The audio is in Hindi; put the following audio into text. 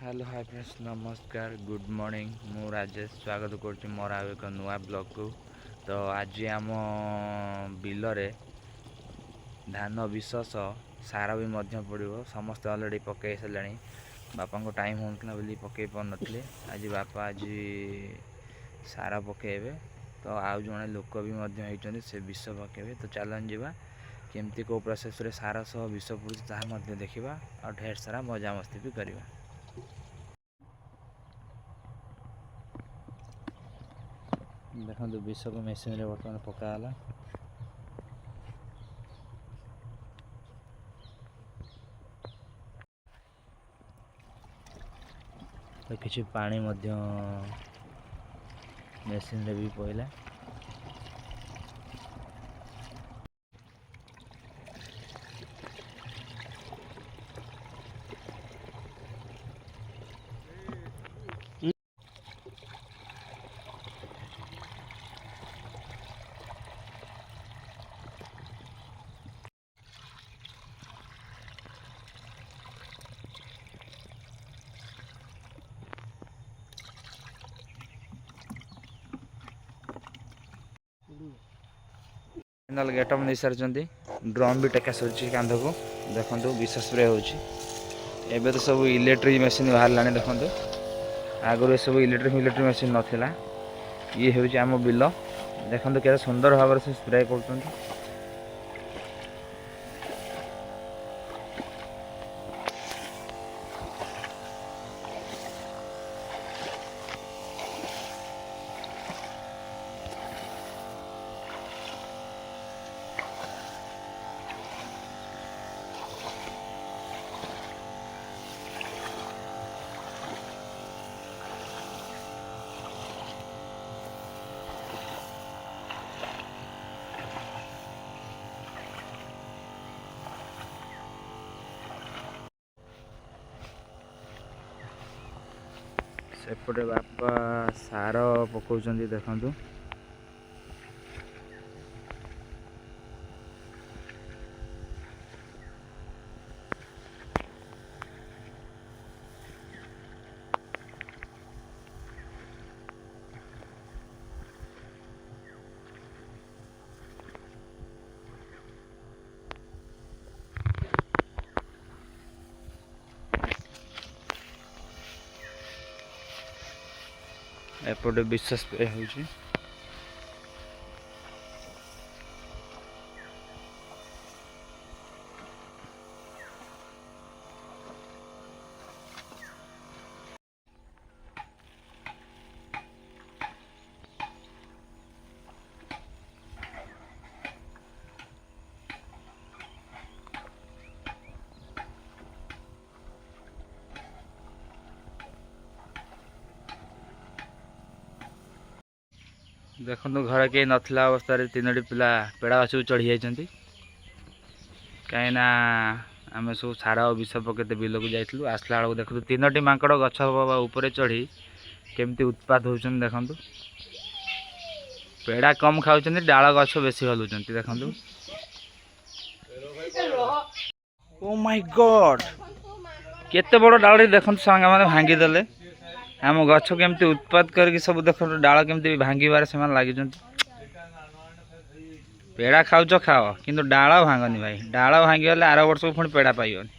हेलो हाय फ्रेंड्स नमस्कार गुड मॉर्निंग मु राजेश स्वागत करुच्ची मोर आ एक नुआ ब्लॉग को। तो आज आम बिल धान विशेष सार भी पड़ो समस्त अलरेडी पकई सारे बापा को टाइम होता बोली पकई पार नी आज बापा आज सार पकईबे। तो आउ जड़े लोक भी से विष पकईबे। तो चलन जावा केमती को प्रोसेस रे सार सह विष पड़ू देखा और ढेर सारा मजा मस्ती भी करवा। देखो विष को मेसीन रे बर्तमान पकाला। तो किसी पानी मेसीन रे भी पड़ला। फाइनाल गेटअप नहीं सारी ड्रम भी टेका सर कांध को देखो विष स्प्रे होबे। तो सब इलेक्ट्रिक मेसीन बाहर देखो आगुरी सब इलेक्ट्रिक मेसीन नाला। ये हूँ आम बिल देखो के सुंदर भाव से स्प्रे कर। सेपटे बापा सार पकाउं देखु। एपटे विष स्प्रे हो। देखो घर कहीं नाला अवस्था तीनो पिला पेड़ा गछ को चढ़ी जाती कहीं आम सब सार विष पकते बिल को जाइलु। आसला बेलू देखो तीनो माकड़ गछ उपर चढ़ी केमती उत्पात होती देखु। पेड़ा कम खाऊ डाल गछ बेसी हलुंट देखु। ओ माय गॉड केते बड़ डाल देखो सांग मैंने भांगीदे आम गछ केमती उत्पाद करके सब देख डाल केमती भांगार से लगे। पेड़ा खाऊ खाओ किंतु डाल भांगनी भाई डाल भांगीगले आर वर्ष को पुणी पेड़ा पाइबनी।